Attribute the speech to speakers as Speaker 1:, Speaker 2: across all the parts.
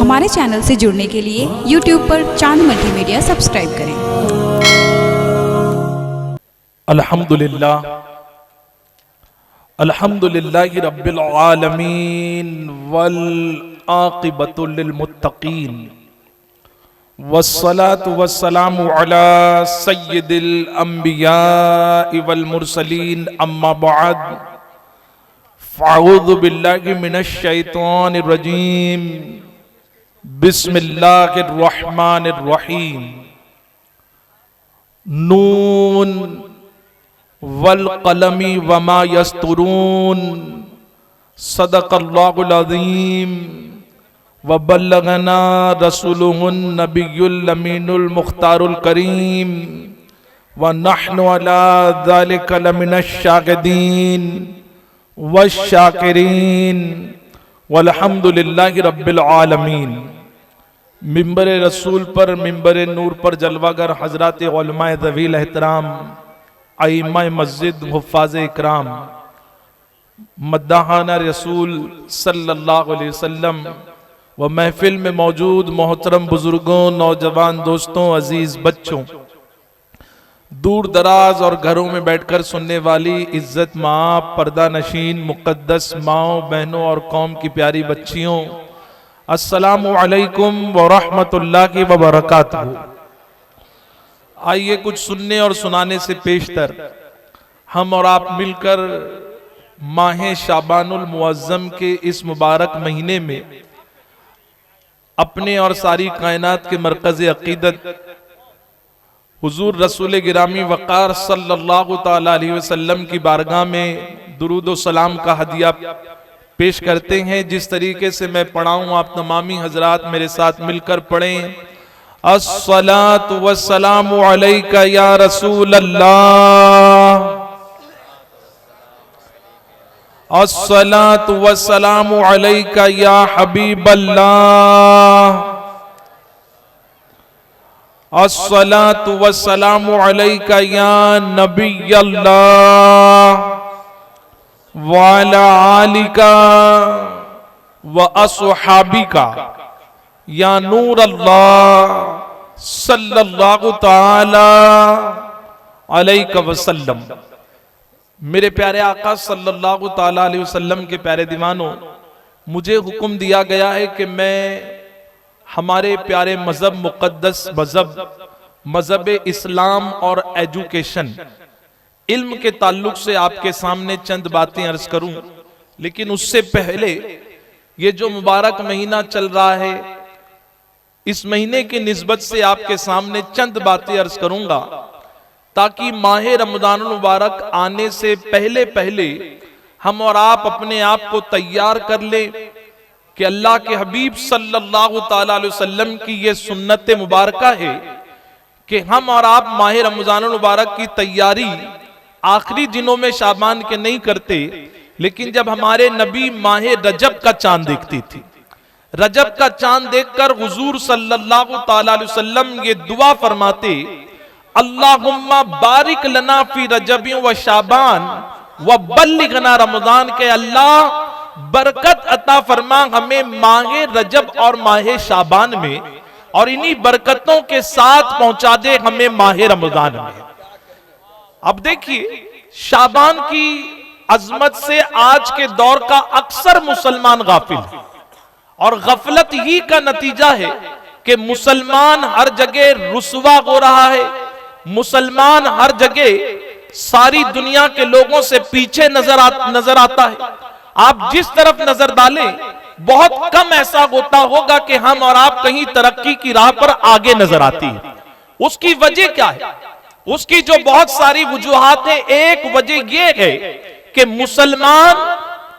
Speaker 1: हमारे चैनल से जुड़ने के लिए YouTube पर चांद मल्टीमीडिया सब्सक्राइब करें।
Speaker 2: अल्हम्दुलिल्लाहि रब्बिल आलमीन वल आक़िबतु लिल मुत्तक़ीन वस्सलातु वस्सलामु अला सय्यिदिल अंबियाइ वल मुरसलीन अम्मा बअद फ़अऊज़ु बिल्लाहि मिनश शैतानिर रजीम बिस्मिल्लाहिर रहमानिर रहीम नून वल कलमी वमा यस्तुरून सदक़ल्लाहुल अज़ीम व बल्लगना रसूलुहुन नबियुल अमीनुल मुख्तारुल करीम व नहनु अला ज़ालिका लमिनश शाहिदीन वश्शाकिरीन वल्हम्दुलिल्लाहि रब्बिल आलमीन। मिंबर रसूल पर, मिंबर नूर पर जलवागर हजरात उलमाए ज़वील एहतराम, आइम्मा मस्जिद, हुफ़्फ़ाज़ इकराम, मद्दाहाना रसूल सल्लल्लाहु अलैहि वसल्लम व महफिल में मौजूद मोहतरम बुजुर्गों, नौजवान दोस्तों, अजीज बच्चों, दूर दराज और घरों में बैठकर सुनने वाली इज्जत माँ, पर्दा नशीन, मुक़द्दस माओ, बहनों और कौम की प्यारी बच्चियों, अस्सलामु अलैकुम व रहमतुल्लाहि व बरकातहू। आइए कुछ सुनने और सुनाने से पेशतर हम और आप मिलकर माह शाबानुल मुअज़्ज़म के इस मुबारक महीने में अपने और सारी कायनात के मरकज़ अक़ीदत हुजूर रसूल गिरामी वक़ार सल्लल्लाहु ताला अलैहि वसल्लम की बारगाह में दुरूद व सलाम का हदिया पेश करते हैं। जिस तरीके से मैं पढ़ाऊं आप तमामी हजरात मेरे साथ मिलकर पढ़ें। अस्सलातु वस्सलामु अलैका या रसूल अल्लाह, अस्सलातु वस्सलामु अलैका या हबीब अल्लाह, अस्सलातु वस्सलामु अलैका या नबी अल्लाह व अला आलिका व अस्हाबिका या नूर अल्लाह सल्लल्लाहु ताला अलैहि वसल्लम। मेरे प्यारे आका सल्लल्लाहु ताला अलैहि वसल्लम के प्यारे दीवानों, मुझे हुक्म दिया गया है कि मैं हमारे प्यारे मजहब, मुक़द्दस मजहब इस्लाम और एजुकेशन, इल्म के ताल्लुक से आपके सामने चंद बातें अर्ज करूं। लेकिन उससे पहले ये जो मुबारक महीना चल रहा है, इस महीने की निस्बत से आपके सामने चंद बातें अर्ज करूंगा ताकि माह रमज़ानुल मुबारक आने से पहले पहले हम और आप अपने आप को तैयार कर लें कि अल्लाह के हबीब सल्लल्लाहु ताला अलैहि वसल्लम की ये सुन्नत मुबारका है कि हम और आप माह रमज़ानुल मुबारक की तैयारी आखिरी दिनों में शाबान के नहीं करते, लेकिन जब हमारे नबी माह रजब का चांद देखती थी, रजब का चांद देखकर हुजूर सल्लल्लाहु ताला अलैहि वसल्लम ये दुआ फरमाते, अल्लाहुम्मा बारिक लना फी रजब व शाबान व बल्लिगना रमज़ान, के अल्लाह बरकत अता फरमा हमें माह रजब और माह शाबान में, और इन्हीं बरकतों के साथ पहुंचा दे हमें माह रमज़ान में। अब देखिए, शाबान की अजमत से आज के दौर का अक्सर मुसलमान गाफिल है, और गफलत ही का नतीजा है कि मुसलमान हर जगह रुसवा हो रहा है, मुसलमान हर जगह सारी दुनिया के लोगों से पीछे नजर आता है। आप जिस तरफ नजर डालें, बहुत कम ऐसा होता होगा कि हम और आप कहीं तरक्की की राह पर आगे नजर आती है। उसकी वजह क्या है? उसकी जो बहुत सारी वजूहात है, एक वजह यह है कि मुसलमान,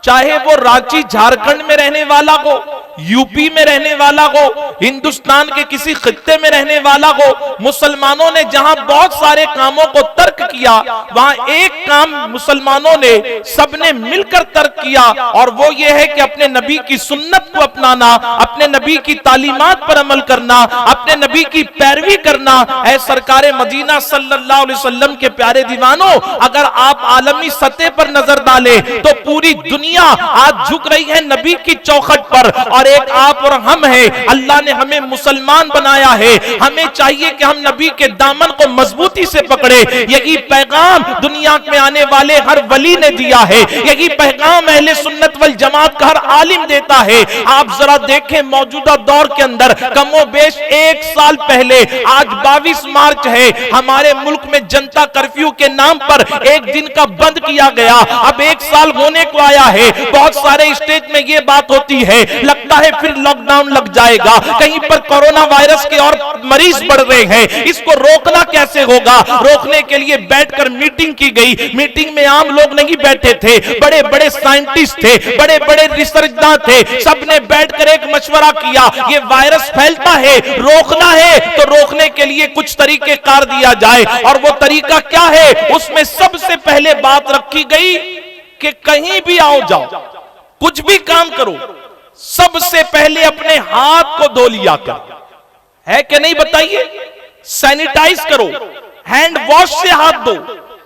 Speaker 2: चाहे वो रांची झारखंड में रहने वाला हो, यूपी में रहने वाला हो, हिंदुस्तान के किसी खित्ते में रहने वाला हो, मुसलमानों ने जहां बहुत सारे कामों को तर्क किया, वहां एक काम मुसलमानों ने सबने मिलकर तर्क किया, और वो ये है कि अपने नबी की सुन्नत को अपनाना, अपने नबी की तालीमात पर अमल करना, अपने नबी की पैरवी करना। ऐ सरकारे मदीना सल्लल्लाहु अलैहि वसल्लम के प्यारे दीवानों, अगर आप आलमी सतह पर नजर डालें तो पूरी दुनिया आज झुक रही है नबी की चौखट पर, और और एक आप और हम हैं। अल्लाह ने हमें मुसलमान बनाया है, हमें चाहिए कि हम नबी के दामन को मजबूती से पकड़े। यही पैगाम दुनिया में आने वाले हर वली ने दिया है, यही पैगाम अहले सुन्नत वल जमात का हर आलिम देता है। आप जरा देखें मौजूदा दौर के अंदर कमोबेश 1 साल पहले, आज 22 मार्च है, हमारे मुल्क में जनता कर्फ्यू के नाम पर एक दिन का बंद किया गया। अब 1 साल होने को आया है, बहुत सारे स्टेट में यह बात होती है, लगता है फिर लॉकडाउन लग जाएगा, कहीं पर कोरोना वायरस के और मरीज बढ़ रहे हैं, इसको रोकना कैसे होगा। रोकने के लिए बैठकर मीटिंग की गई। मीटिंग में आम लोग नहीं बैठे थे, बड़े बड़े साइंटिस्ट थे, बड़े बड़े रिसर्चदां थे, सबने बैठकर एक मशवरा किया, ये वायरस फैलता है, रोकना है तो रोकने के लिए कुछ तरीके कार दिया जाए। और वो तरीका क्या है, उसमें सबसे पहले बात रखी गई कि कहीं भी आओ जाओ, कुछ भी काम करो, सबसे पहले अपने हाथ को धो लिया कर, है कि नहीं बताइए। सैनिटाइज करो, हैंड वॉश से हाथ धो,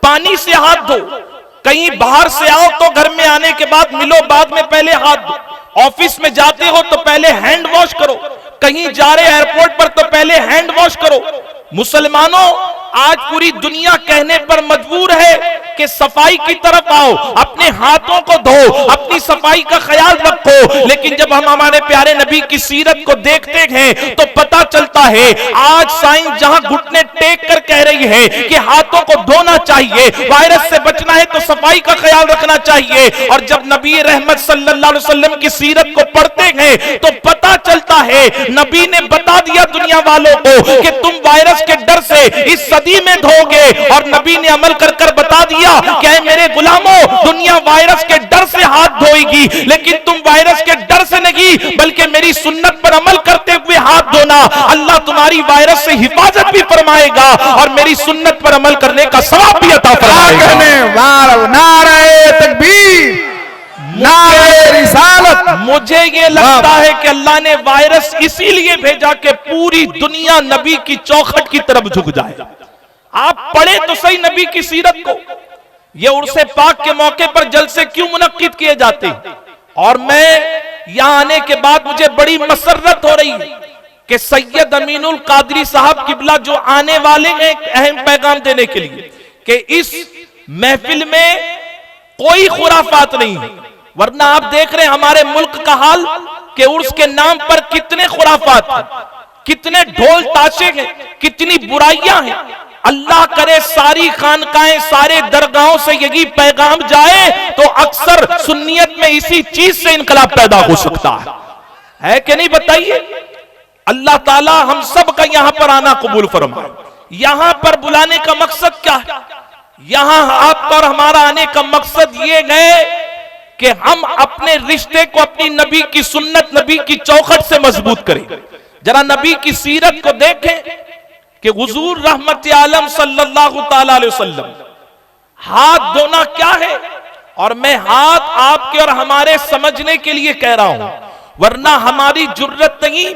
Speaker 2: पानी से हाथ धो। कहीं बाहर से आओ तो घर में आने के बाद मिलो, बाद में पहले हाथ धो। ऑफिस में जाते हो तो पहले हैंड वॉश करो, कहीं जा रहे एयरपोर्ट पर तो पहले हैंड वॉश करो। मुसलमानों, आज पूरी दुनिया कहने पर मजबूर है कि सफाई की तरफ आओ, अपने हाथों को धो, अपनी सफाई का ख्याल रखो। लेकिन जब हम हमारे प्यारे नबी की सीरत को देखते हैं तो पता चलता है आज साइंस जहां घुटने टेक कर कह रही है कि हाथों को धोना चाहिए, वायरस से बचना है तो सफाई का ख्याल रखना चाहिए। और जब नबी रहमत सल्लल्लाहु अलैहि वसल्लम की सीरत को पढ़ते हैं तो पता चलता है नबी ने बता दिया दुनिया वालों को कि तुम वायरस के डर से इस सदी में धोगे। और नबी ने अमल कर कर बता दिया कि मेरे गुलामों, दुनिया वायरस के डर से हाथ धोएगी, लेकिन तुम वायरस के डर से नहीं बल्कि मेरी सुन्नत पर अमल करते हुए हाथ धोना। अल्लाह तुम्हारी वायरस से हिफाजत भी फरमाएगा और मेरी सुन्नत पर अमल करने का सवाब भी अता फरमाएगा।
Speaker 3: नारे तकबीर, नारे रिसालत।
Speaker 2: मुझे ये लगता है कि अल्लाह ने वायरस इसीलिए भेजा कि पूरी दुनिया नबी की चौखट की तरफ झुक जाए। आप पढ़े तो सही नबी की सीरत को। ये उर्से पाक के मौके पर जलसे क्यों मुनक्किद किए जाते हैं। और मैं यहां आने के बाद मुझे बड़ी मसरत हो रही है कि सैयद अमीनुल कादरी साहब किबला जो आने वाले हैं अहम पैगाम देने के लिए कि इस महफिल में कोई खुराफात नहीं है। वरना आप देख रहे हैं हमारे मुल्क का हाल कि उर्स के नाम पर कितने खुराफात हैं, कितने ढोल ताशे हैं, कितनी बुराइयां हैं। अल्लाह करे सारी खानकाएं, सारे दरगाहों से यही पैगाम जाए तो अक्सर सुन्नियत में इसी चीज से इनकलाब पैदा हो सकता है कि नहीं बताइए। अल्लाह ताला हम सब का यहां पर आना कबूल फरमाए। यहां पर बुलाने का मकसद क्या है? यहां आपका और हमारा आने का मकसद ये है कि हम अपने रिश्ते को अपनी नबी की सुन्नत, नबी की चौखट से मजबूत करें। जरा नबी की सीरत को देखें कि हुजूर रहमत आलम सल्लल्लाहु ताला अलैहि वसल्लम, हाथ धोना क्या है। और मैं हाथ आपके और हमारे समझने के लिए कह रहा हूं, वरना हमारी जुर्रत नहीं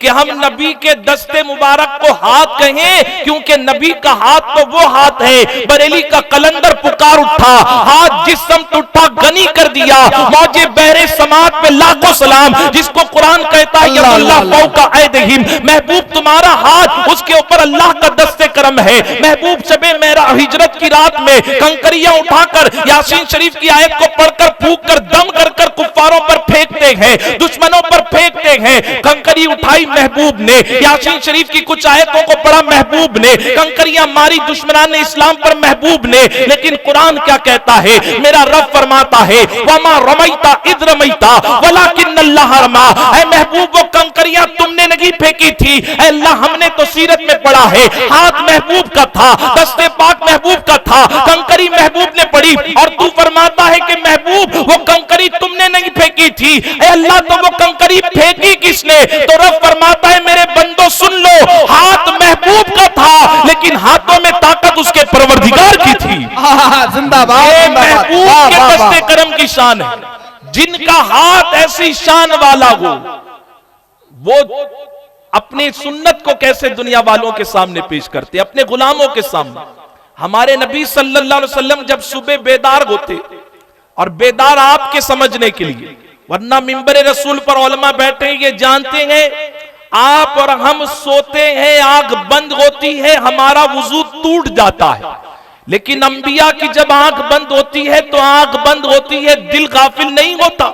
Speaker 2: कि हम नबी के दस्ते मुबारक को हाथ कहें, क्योंकि नबी का हाथ तो वो हाथ है। बरेली का कलंदर पुकार उठा, हाथ जिस्म टूटा गनी कर दिया, मौजे बहरे समात पे लाखों सलाम, जिसको कुरान कहता है यदुल्लाह फौका ऐदिहिम, महबूब तुम्हारा हाथ, उसके ऊपर अल्लाह का दस्ते करम है। महबूब शबे मेरा हिजरत की रात में कंकरियां उठाकर यासीन शरीफ की आयत को पढ़कर फूंक कर दम कर कर कुफ्फारों पर फेंकते हैं, दुश्मनों पर फेंकते हैं। कंकरी उठाई महबूब ने, यासीन शरीफ की कुछ आयतों को पढ़ा महबूब ने, कंकरियां मारी दुश्मनान इस्लाम पर महबूब ने। लेकिन कुरान क्या कहता है? मेरा रब फरमाता है वमा रमैता इद रमैता वलाकिन्नल्लाह रमा। ऐ महबूब वो कंकरियां तुमने नहीं फेंकी थी, ऐ अल्लाह हमने तो सीरत में पढ़ा है हाथ महबूब का था, दस्ते पाक महबूब का था, कंकरी महबूब ने पढ़ी। और तू फरमाता है कि महबूब वो कंकरी तुमने नहीं फेंकी थी, ऐ अल्लाह तो वो कंकरी फेंकी किसने? तो रब फरमाता है मेरे बंदो सुन लो, हाथ महबूब का था लेकिन हाथों में ताकत उसके परवरदिगार की थी।
Speaker 3: जिंदाबाद।
Speaker 2: महबूब के दस्ते करम की शान है। जिनका हाथ ऐसी शान वाला हो, वो अपनी सुन्नत को कैसे दुनिया वालों के सामने पेश करते, अपने गुलामों के सामने। हमारे नबी सल्लल्लाहु अलैहि वसल्लम जब सुबह बेदार होते, और बेदार आपके समझने के लिए वरना मिंबर रसूल पर उलमा बैठे ये जानते हैं, आप और हम सोते हैं, आंख बंद होती है, हमारा वुजू टूट जाता है, लेकिन अंबिया की जब आंख बंद होती है तो आंख बंद होती है, दिल गाफिल नहीं होता,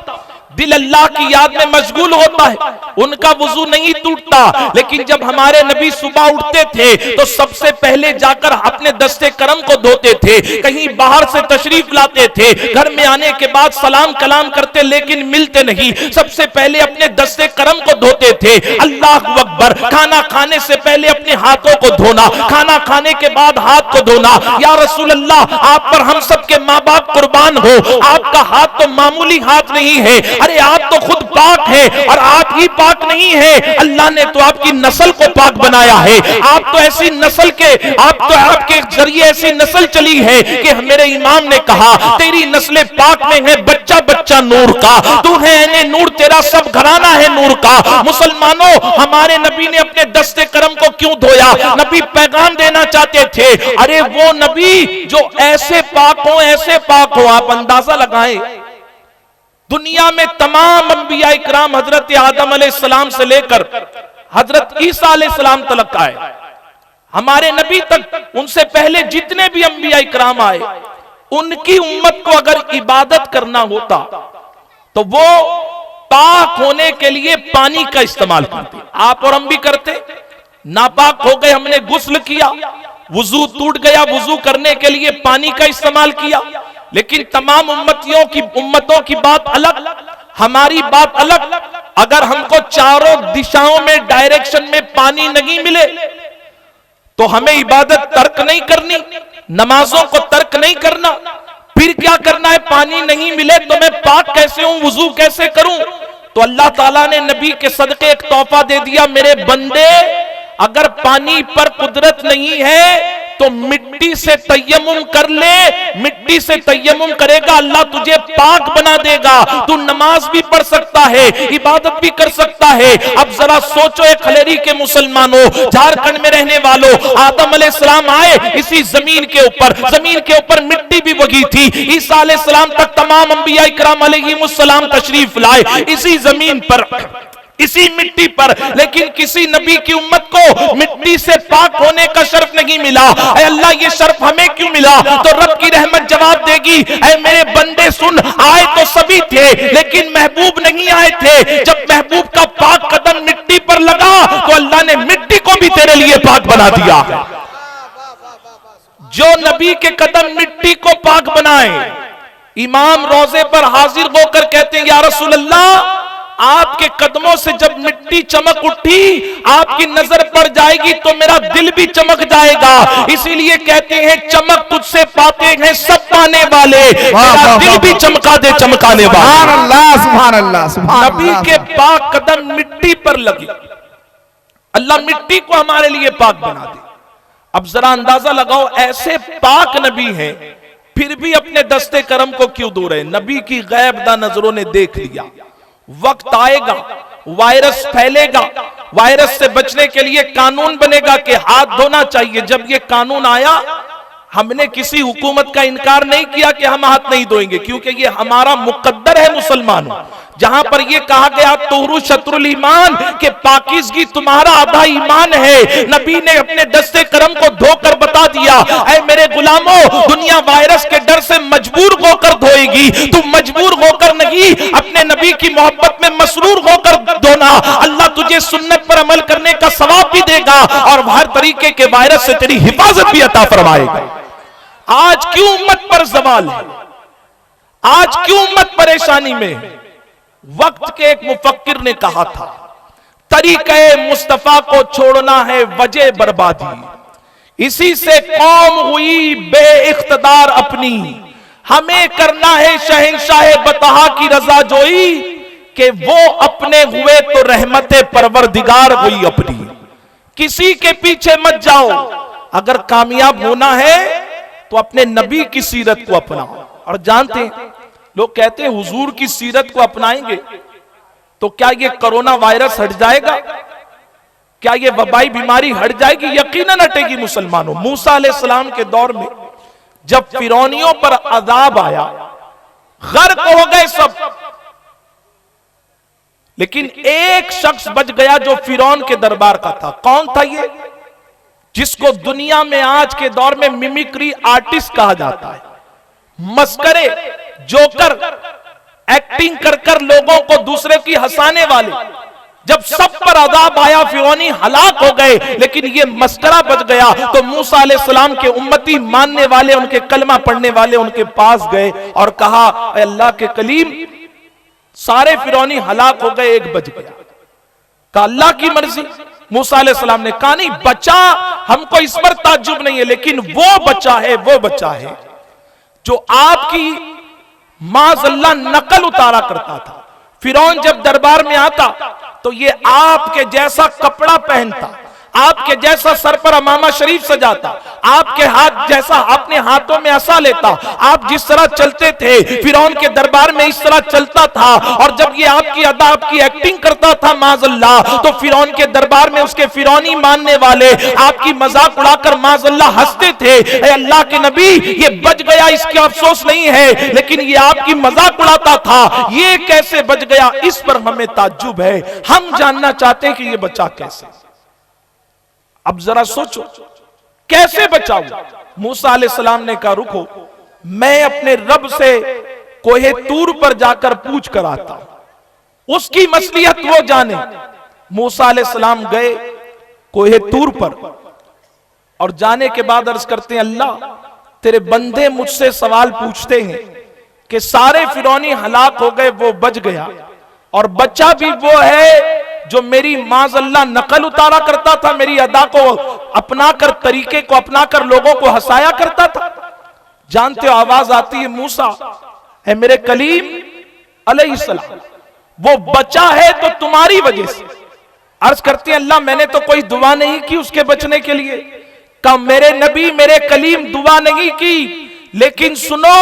Speaker 2: दिल अल्लाह की याद में मशगूल होता है, उनका वुजू नहीं टूटता। लेकिन जब हमारे नबी सुबह उठते थे तो सबसे पहले जाकर अपने दस्ते करम को धोते थे, कहीं बाहर से तशरीफ लाते थे, घर में आने के बाद सलाम कलाम करते लेकिन मिलते नहीं, सबसे पहले अपने दस्ते करम को धोते थे। अल्लाह अकबर। खाना खाने से पहले अपने हाथों को धोना, खाना खाने के बाद हाथ को धोना। या रसूल अल्लाह, आप पर हम सब के माँ बाप कुर्बान हो, आपका हाथ तो मामूली हाथ नहीं है, अरे आप तो खुद पाक है, और आप ही पाक नहीं है, अल्लाह ने तो आपकी नस्ल को पाक बनाया है। आप तो ऐसी नस्ल के, आप तो आपके जरिए ऐसी नस्ल चली है कि मेरे इमाम ने कहा तेरी नस्ल पाक में है बच्चा बच्चा नूर का, तू है ऐने नूर, तेरा सब घराना है नूर का। मुसलमानों, हमारे नबी ने अपने दस्ते करम को क्यों धोया? नबी पैगाम देना चाहते थे, अरे वो नबी जो ऐसे पाक हो, ऐसे पाक हो। आप अंदाजा लगाएं, दुनिया में तमाम अंबिया इकराम हजरत आदम अलैहिस्सलाम से लेकर हजरत ईसा अलैहिस्सलाम तक आए, हमारे नबी तक, उनसे पहले जितने भी अंबिया इकराम आए, उनकी उम्मत को अगर इबादत करना होता तो वो पाक होने के लिए पानी का इस्तेमाल करते। आप और हम भी करते। नापाक हो गए, हमने गुस्ल किया, वुजू टूट गया, वुजू करने के लिए पानी का इस्तेमाल किया। लेकिन तमाम उम्मतों की बात अलग, हमारी बात अलग। अगर हमको चारों दिशाओं में डायरेक्शन में पानी नहीं मिले तो हमें इबादत तर्क नहीं करनी, नमाजों को तर्क नहीं करना। फिर क्या करना है? पानी नहीं मिले तो मैं पाक कैसे हूं, वुजू कैसे करूं? तो अल्लाह ताला ने नबी के सदके एक तोहफा दे दिया, मेरे बंदे अगर पानी पर कुदरत नहीं है तो मिट्टी से तयम्मुम कर ले, मिट्टी से तयम्मुम करेगा, अल्लाह तुझे पाक बना देगा। तू नमाज भी पढ़ सकता है, इबादत भी कर सकता है। अब जरा सोचो, एक खलेरी के मुसलमानों, झारखंड में रहने वालों, आदम अलैहिस्सलाम आए इसी जमीन के ऊपर मिट्टी भी वही थी, ईसा अलैहिस्सलाम तक तमाम अंबिया इकराम अलैहिमुस्सलाम तशरीफ लाए इसी जमीन पर, इसी मिट्टी पर। लेकिन किसी नबी की उम्मत को मिट्टी से पाक होने का शर्फ नहीं मिला। ऐ अल्लाह, ये शर्फ हमें क्यों मिला? तो रब की रहमत जवाब देगी, ऐ मेरे बंदे सुन, आए तो सभी थे लेकिन महबूब नहीं आए थे। जब महबूब का पाक कदम मिट्टी पर लगा तो अल्लाह ने मिट्टी को भी तेरे लिए पाक बना दिया। जो नबी के कदम मिट्टी को पाक बनाए, इमाम रोजे पर हाजिर होकर कहते हैं, या रसूल अल्लाह, आपके कदमों से जब मिट्टी चमक उठी, आपकी नजर पड़ जाएगी तो मेरा दिल भी चमक जाएगा। इसीलिए कहते हैं चमक तुझसे पाते हैं सब पाने वाले, मेरा दिल भी चमका दे चमकाने वाले।
Speaker 3: सुभान अल्लाह, सुभान अल्लाह, सुभान
Speaker 2: नबी
Speaker 3: अल्लाह।
Speaker 2: के पाक कदम मिट्टी पर लगे, अल्लाह मिट्टी को हमारे लिए पाक बना दे। अब जरा अंदाजा लगाओ, ऐसे पाक नबी हैं फिर भी अपने दस्ते करम को क्यों धो रहे? नबी की गैबदा नजरों ने देख लिया, वक्त आएगा, वायरस फैलेगा, वायरस से बचने के लिए कानून बनेगा कि हाथ धोना चाहिए। जब ये कानून आया, हमने किसी हुकूमत का इनकार नहीं किया कि हम हाथ नहीं धोएंगे, क्योंकि ये हमारा मुकद्दर है मुसलमानों। जहां पर ये कहा गया तुहरु शत्रुल ईमान, के पाकीज़गी तुम्हारा आधा ईमान है, नबी ने अपने दस्ते करम को धोकर बता दिया, ऐ मेरे गुलामों, दुनिया वायरस के डर से मजबूर होकर धोएगी, तुम मजबूर होकर नहीं, अपने नबी की मोहब्बत में मसरूर होकर धोना। अल्लाह तुझे सुन्नत पर अमल करने का सवाब भी देगा और हर तरीके के वायरस से तेरी हिफाजत भी अता फरमाएगा। आज क्यों उम्मत पर जवाल है? आज क्यों उम्मत परेशानी में है? वक्त के एक मुफक्किर ने कहा था, तरीक़े मुस्तफा को छोड़ना है वजह बर्बादी, इसी से कौम हुई बेइख्तिदार अपनी, हमें करना है शहंशाह बतहा की रजा जोई, कि वो अपने हुए तो रहमते परवरदिगार हुई अपनी। किसी के पीछे मत जाओ, अगर कामयाब होना है तो अपने नबी की सीरत को अपनाओ। और जानते हैं, लोग कहते हैं हुजूर की सीरत को अपनाएंगे तो क्या ये कोरोना वायरस हट जाएगा, क्या ये वबाई बीमारी हट जाएगी? यकीनन हटेगी मुसलमानों। मूसा अलैहिस्सलाम के दौर में जब फिरौनियों पर अजाब आया, गर्क हो गए सब, लेकिन एक शख्स बच गया जो फिरौन के दरबार का था। कौन था ये? जिसको दुनिया में आज के दौर में मिमिक्री आर्टिस्ट कहा जाता है, मस्करे, जोकर, एक्टिंग कर कर लोगों को दूसरे की हंसाने वाले। जब सब पर अजाब आया, फिरौनी हलाक हो गए, लेकिन ये मस्करा बच गया। तो मूसा अलैहिस्सलाम के उम्मती मानने वाले, उनके कलमा पढ़ने वाले उनके पास गए और कहा, अल्लाह के कलीम, सारे फिरौनी हलाक हो गए, एक बच गया। कहा अल्लाह की मर्जी। मूसा अलैहिस्सलाम ने कहा नहीं, बचा, हमको इस पर ताज्जुब नहीं है, लेकिन वो बचा है, वो बचा है जो आपकी माज़अल्लाह नकल उतारा करता था। फिरौन जब दरबार में आता तो ये आपके जैसा कपड़ा पहनता, आपके जैसा सर पर अमामा शरीफ सजाता, आपके हाथ जैसा अपने हाथों में असा लेता, आप जिस तरह चलते थे फिरौन के दरबार में इस तरह चलता था। और जब ये आपकी अदा, आपकी एक्टिंग करता था माज़अल्लाह, तो फिरौन के दरबार में उसके फिरौनी मानने वाले आपकी मजाक उड़ाकर माज़अल्लाह हंसते थे। ऐ अल्लाह के नबी, ये बच गया, इसका अफसोस नहीं है, लेकिन ये आपकी मजाक उड़ाता था, ये कैसे बच गया, इस पर हमें ताज्जुब है। हम जानना चाहते हैं कि ये बचा कैसे। अब जरा सोचो, कैसे बचाऊं? मूसा अलैहिस्सलाम ने कहा रुको, मैं अपने रब से कोहे तूर पर जाकर पूछ कर आता हूं, उसकी मसलियत वो जाने। मूसा अलैहिस्सलाम गए कोहे तूर पर और जाने के बाद अर्ज करते हैं, अल्लाह तेरे बंदे मुझसे सवाल पूछते हैं कि सारे फिरौनी हलाक हो गए, वो बच गया, और बच्चा भी वो है जो मेरी माज़अल्लाह नकल उतारा करता था, मेरी अदा को अपनाकर, तरीके को अपनाकर लोगों को हंसाया करता था। जानते हो, आवाज आती है, मूसा है मेरे कलीम अलैहिस्सलाम, वो बचा है तो तुम्हारी वजह से। अर्ज करते हैं, अल्लाह मैंने तो कोई दुआ नहीं की उसके बचने के लिए। कहा मेरे नबी, मेरे कलीम, दुआ नहीं की, लेकिन सुनो,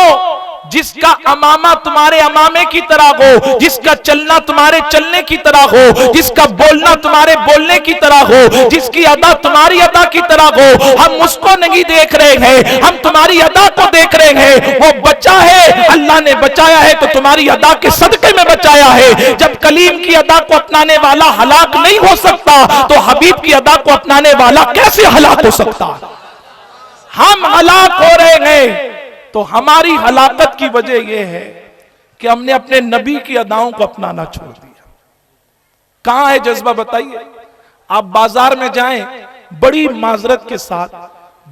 Speaker 2: जिसका अमामा तुम्हारे अमामे की तरह हो, जिसका चलना तुम्हारे चलने की तरह हो, जिसका बोलना तुम्हारे बोलने की तरह हो, जिसकी अदा तुम्हारी अदा की तरह हो, हम उसको नहीं देख रहे हैं, हम तुम्हारी अदा को देख रहे हैं। वो बचा है, अल्लाह ने बचाया है तो तुम्हारी अदा के सदके में बचाया है। जब कलीम की अदा को अपनाने वाला हलाक नहीं हो सकता, तो हबीब की अदा को अपनाने वाला कैसे हलाक हो सकता? हम हलाक हो रहे हैं तो हमारी हलाकत की वजह यह है कि हमने अपने नबी की अदाओं को अपनाना छोड़ दिया। कहां है जज्बा, बताइए। आप बाजार में जाएं, बड़ी माजरत के साथ,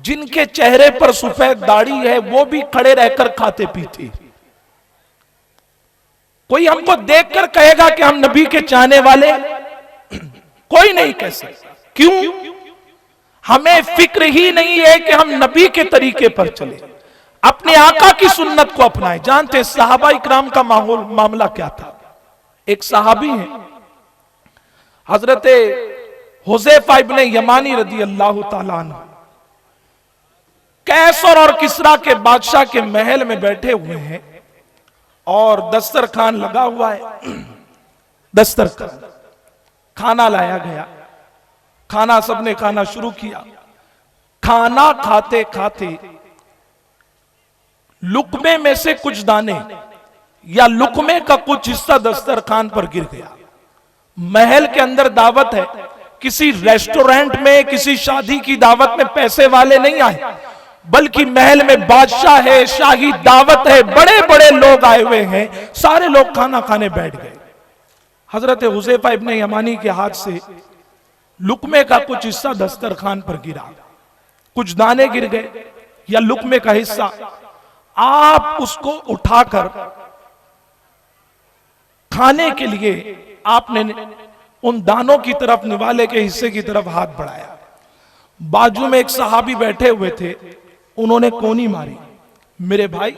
Speaker 2: जिनके चेहरे पर सफेद दाढ़ी है वो भी खड़े रहकर खाते पीते। कोई हमको देखकर कहेगा कि हम नबी के चाहने वाले? कोई नहीं कह सकता। क्यों? हमें फिक्र ही नहीं है कि हम नबी के तरीके पर चले, अपने आका की सुन्नत को अपनाएं। जानते सहाबा इकराम का मामला क्या था? एक सहाबी है हजरत हुज़ैफा इब्ने यमानी रदी अल्लाह ताला अन्हु, कैसर और किसरा के बादशाह के महल में बैठे हुए हैं और दस्तरखान लगा हुआ है। दस्तरखान, खाना लाया गया, खाना सबने खाना शुरू किया। खाना खाते खाते लुकमे में से कुछ दाने या लुकमे का कुछ हिस्सा दस्तरखान पर गिर गया। महल के अंदर दावत है, किसी रेस्टोरेंट में, किसी शादी की दावत में पैसे वाले नहीं आए, बल्कि महल में बादशाह है, शाही दावत है, बड़े बड़े लोग आए हुए हैं। सारे लोग खाना खाने बैठ गए। हजरत हुज़ैफा इब्ने यमानी के हाथ से लुकमे का कुछ हिस्सा दस्तरखान पर गिरा, कुछ दाने गिर गए या लुकमे का हिस्सा। आप उसको उठाकर खाने के लिए आपने उन दानों की तरफ, निवाले के हिस्से की तरफ हाथ बढ़ाया। बाजू में एक सहाबी बैठे हुए थे, उन्होंने कोनी मारी, मेरे भाई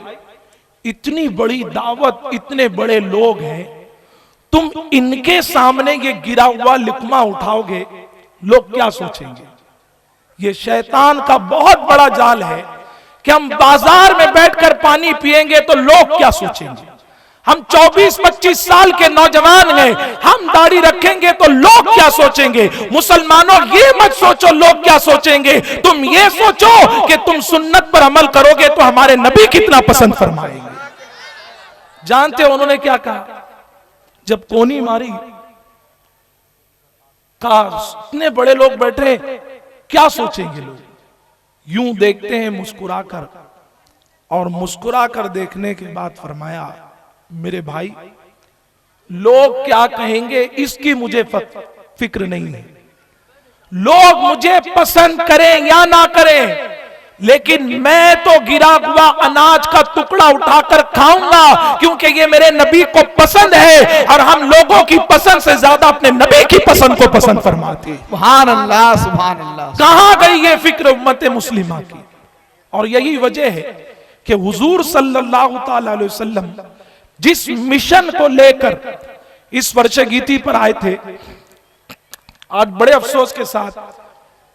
Speaker 2: इतनी बड़ी दावत, इतने बड़े लोग हैं, तुम इनके सामने ये गिरा हुआ लुकमा उठाओगे, लोग क्या सोचेंगे? ये शैतान का बहुत बड़ा जाल है कि हम बाजार में बैठकर पानी पिएंगे तो लोग क्या सोचेंगे। हम 24-25 साल के नौजवान हैं, हम दाढ़ी रखेंगे तो लोग क्या सोचेंगे। मुसलमानों ये मत सोचो लोग क्या सोचेंगे, तुम ये सोचो कि तुम सुन्नत पर अमल करोगे तो हमारे नबी कितना पसंद फरमाएंगे। जानते हो उन्होंने क्या कहा? जब कोनी मारी काश इतने बड़े लोग बैठे, क्या सोचेंगे लोग। यूं देखते हैं मुस्कुराकर, और मुस्कुराकर देखने के बाद फरमाया, मेरे भाई लोग क्या कहेंगे इसकी मुझे फिक्र नहीं है। लोग मुझे पसंद करें या ना करें, लेकिन मैं तो गिरा हुआ अनाज का टुकड़ा उठाकर खाऊंगा, क्योंकि ये मेरे नबी को पसंद है, और हम लोगों की पसंद से ज्यादा अपने नबी की पसंद को पसंद फरमाते हैं।
Speaker 3: सुभान अल्लाह, सुभान अल्लाह।
Speaker 2: कहां गई ये फिक्र उम्मत मुस्लिमा की। और यही वजह है कि हुजूर सल्लल्लाहु ताला अलैहि वसल्लम जिस मिशन को लेकर इस वर्ष गीति पर आए थे, आज बड़े अफसोस के साथ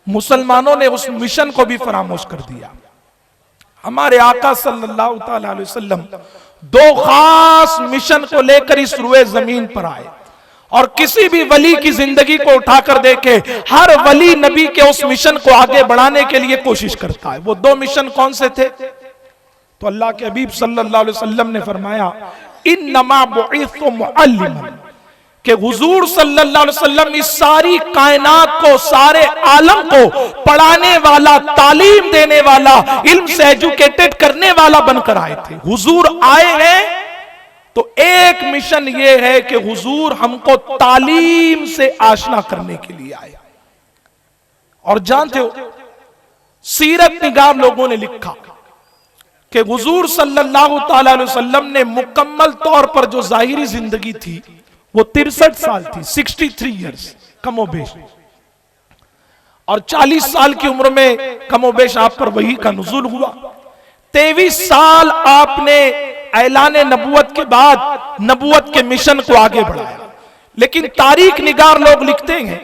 Speaker 2: मुसलमानों ने उस मिशन को भी फरामोश कर दिया। हमारे आका सल्लल्लाहु ताला अलैहि वसल्लम दो खास मिशन को लेकर इस रुए जमीन पर आए, और किसी भी वली की जिंदगी को उठाकर देखे, हर वली नबी के उस मिशन को आगे बढ़ाने के लिए कोशिश करता है। वो दो मिशन कौन से थे? तो अल्लाह के हबीब सल्लल्लाहु अलैहि वसल्लम ने फरमाया, इन्नमा बुइस्तु मुअल्लिमन, कि हुजूर सल्लल्लाहु अलैहि वसल्लम इस सारी कायनात को, सारे आलम को पढ़ाने वाला, तालीम देने वाला, इल्म से एजुकेटेड करने वाला बनकर आए थे। हुजूर आए हैं तो एक मिशन ये है कि हुजूर हमको तालीम से आशना करने के लिए आए। और जानते हो, सीरत निगार लोगों ने लिखा कि हुजूर सल्लल्लाहु ताला अलैहि वसल्लम ने मुकम्मल तौर पर जो जाहिरी जिंदगी थी वो 63 साल थी, 63 इयर्स कमोबेश, और 40 साल की उम्र में कमोबेश आप पर वही का नुज़ूल हुआ। 23 साल आपने ऐलान नबुवत के बाद नबुवत के मिशन को आगे बढ़ाया। लेकिन तारीख निगार लोग लिखते हैं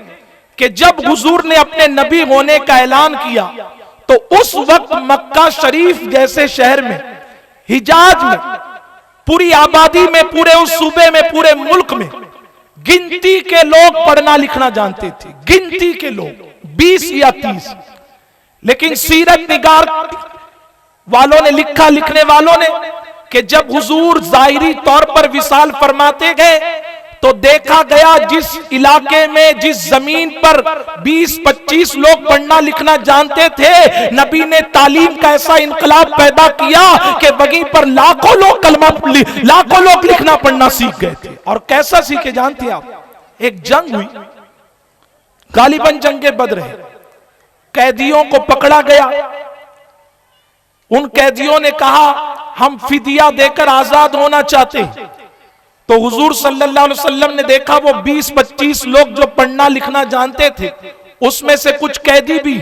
Speaker 2: कि जब हुजूर ने अपने नबी होने का ऐलान किया, तो उस वक्त मक्का शरीफ जैसे शहर में, हिजाज में, पूरी आबादी में, पूरे उस सूबे में, पूरे मुल्क में गिनती के लोग पढ़ना लिखना जानते थे, गिनती के लोग 20 या 30। लेकिन सीरत निगार वालों ने लिखा, लिखने वालों ने, कि जब हुजूर जाहिरी तौर पर विसाल फरमाते गए तो देखा गया जिस इलाके में, जिस जमीन पर 20-25 लोग पढ़ना लिखना जानते थे, नबी ने तालीम का ऐसा इनकलाब पैदा किया कि वहीं पर लाखों लोग लाखों लोग लिखना पढ़ना सीख गए थे। और कैसा सीखे जानते आप? एक जंग हुई, गालिबन जंगे बद्र है, कैदियों को पकड़ा गया। उन कैदियों ने कहा हम फिदिया देकर आजाद होना चाहते हैं। तो हुजूर सल्लल्लाहु अलैहि वसल्लम ने देखा वो 20-25 लोग जो पढ़ना लिखना जानते थे, उसमें से कुछ कैदी भी,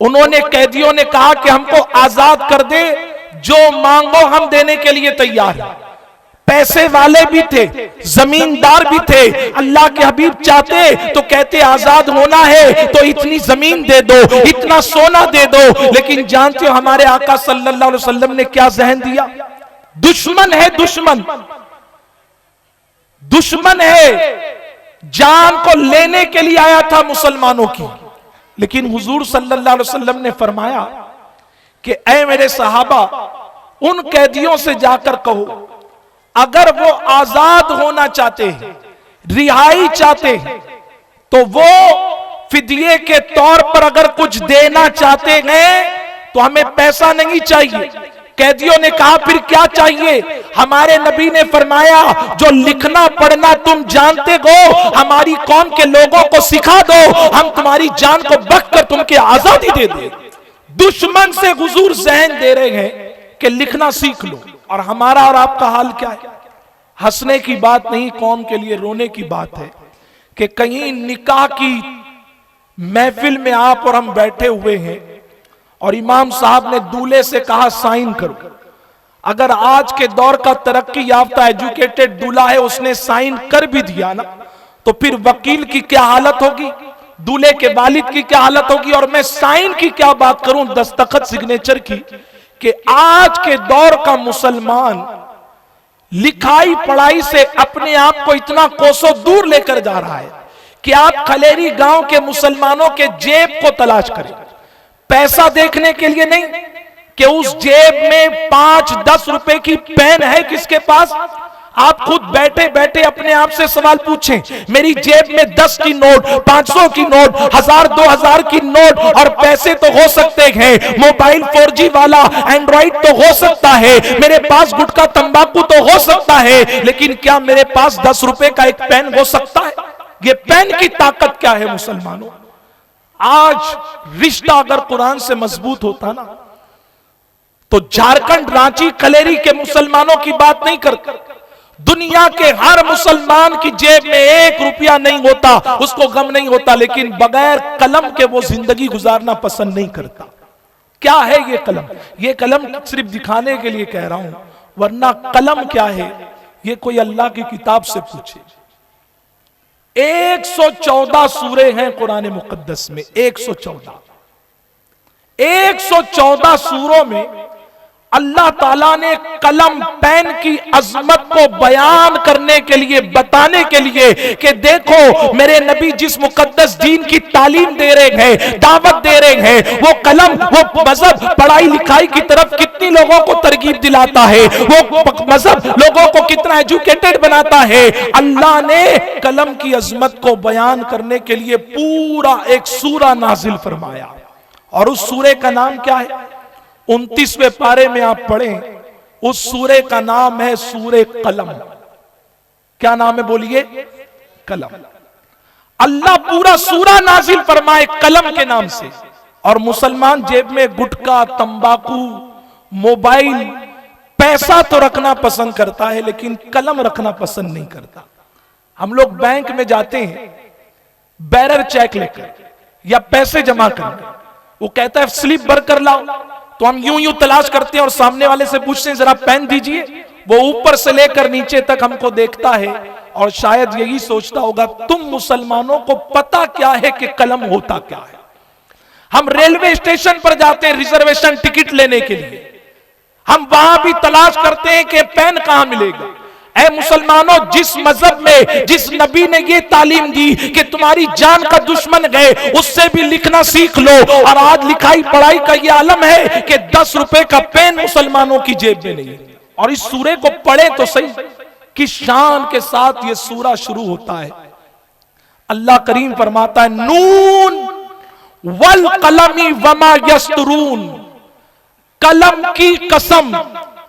Speaker 2: उन्होंने, कैदियों ने कहा कि हमको आजाद कर दे, जो मांगो हम देने के लिए तैयार हैं। पैसे वाले भी थे, जमींदार भी थे। अल्लाह के हबीब चाहते तो कहते आजाद होना है तो इतनी जमीन दे दो, इतना सोना दे दो। लेकिन जानते हो हमारे आका सल्लल्लाहु अलैहि वसल्लम ने क्या जहन दिया? दुश्मन है, दुश्मन, दुश्मन है, जान को लेने के लिए आया था मुसलमानों की। लेकिन हुजूर सल्लल्लाहु अलैहि वसल्लम ने फरमाया कि ऐ मेरे सहाबा, उन कैदियों से जाकर कहो अगर वो आजाद होना चाहते हैं, रिहाई चाहते हैं, तो वो फिदिये के तौर पर अगर कुछ देना चाहते हैं तो हमें पैसा नहीं चाहिए। कैदियों ने कहा फिर क्या चाहिए? हमारे नबी ने फरमाया जो लिखना पढ़ना तुम जानते हो, हमारी कौम के लोगों को सिखा दो, हम तुम्हारी जान को बख्श कर तुमके आजादी दे दे। दुश्मन से हुजूर जहन दे रहे हैं कि लिखना सीख लो। और हमारा और आपका हाल क्या है? हंसने की बात नहीं, कौम के लिए रोने की बात है कि कहीं निकाह की महफिल में आप और हम बैठे हुए हैं और इमाम साहब ने दूल्हे से कहा साइन करो। अगर आज के दौर का तरक्की याफ्ता एजुकेटेड दूल्हा है, उसने साइन कर भी दिया ना, तो फिर वकील की क्या हालत होगी, दूल्हे के वालिद की क्या हालत होगी, और मैं साइन की क्या बात करूं, दस्तखत सिग्नेचर की। कि आज के दौर का मुसलमान लिखाई पढ़ाई से अपने आप को इतना कोसों दूर लेकर जा रहा है कि आप खलेरी गांव के मुसलमानों के जेब को तलाश करें, पैसा देखने के लिए नहीं कि उस जेब में 5-10 रुपए की पेन है किसके पास, आप खुद बैठे बैठे अपने आप से सवाल पूछें, मेरी जेब में 10 की नोट, 500 की नोट, 1000 2000 की नोट और पैसे तो हो सकते हैं, मोबाइल 4G वाला एंड्रॉइड तो हो सकता है, मेरे पास गुटखा तंबाकू तो हो सकता है, लेकिन क्या मेरे पास 10 रुपए का एक पेन हो सकता है? ये पेन की ताकत क्या है मुसलमानों? आज रिश्ता अगर कुरान से मजबूत होता ना, तो झारखंड, रांची, कलेरी के मुसलमानों की बात नहीं करते, दुनिया के हर मुसलमान की जेब में 1 रुपया नहीं होता, उसको गम नहीं होता, लेकिन बगैर कलम के वो जिंदगी गुजारना पसंद नहीं करता। क्या है ये कलम? ये कलम सिर्फ दिखाने के लिए कह रहा हूं, वरना कलम क्या है ये कोई अल्लाह की किताब से पूछे। 114 सूरे हैं कुरान मुकद्दस में, 114 सूरों में अल्लाह ताला ने कलम, पेन की अजमत को बयान करने के लिए, बताने के लिए कि देखो मेरे नबी जिस मुकद्दस दीन की तालीम दे रहे हैं, दावत दे रहे हैं, वो कलम, वो मजहब पढ़ाई लिखाई की तरफ कितनी लोगों को तरगीब दिलाता है, वो मजहब लोगों को कितना एजुकेटेड बनाता है। अल्लाह ने कलम की अजमत को बयान करने के लिए पूरा एक सूरा नाजिल फरमाया, और उस सूरे का नाम क्या है? 29वें पारे में आप पढ़ें, उस सूरे का नाम है सूरे कलम। क्या नाम है बोलिए? कलम। अल्लाह पूरा सूरा नाजिल फरमाए कलम के नाम से, और मुसलमान जेब में गुटखा, तंबाकू, मोबाइल, पैसा तो रखना पसंद करता है, लेकिन कलम रखना पसंद नहीं करता। हम लोग बैंक में जाते हैं बैरर चेक लेकर या पैसे जमा करने, वो कहता है स्लिप भर कर लाओ, तो हम यूं यूं तलाश करते हैं और सामने वाले से पूछते हैं जरा पेन दीजिए, वो ऊपर से लेकर नीचे तक हमको देखता है और शायद यही सोचता होगा तुम मुसलमानों को पता क्या है कि कलम होता क्या है। हम रेलवे स्टेशन पर जाते हैं रिजर्वेशन टिकट लेने के लिए, हम वहां भी तलाश करते हैं कि पेन कहां मिलेगा। ऐ मुसलमानों, जिस मजहब में जिस नबी ने ये तालीम दी कि तुम्हारी जान का दुश्मन गए, उससे भी लिखना सीख लो, और आज लिखाई पढ़ाई का ये आलम है कि 10 रुपए का पेन मुसलमानों की जेब में नहीं है। और इस सूरे को पढ़े तो सही, कि शान के साथ ये सूरा शुरू होता है। अल्लाह करीम फरमाता है नून वल कलमी वमा यस्तरून, कलम की कसम,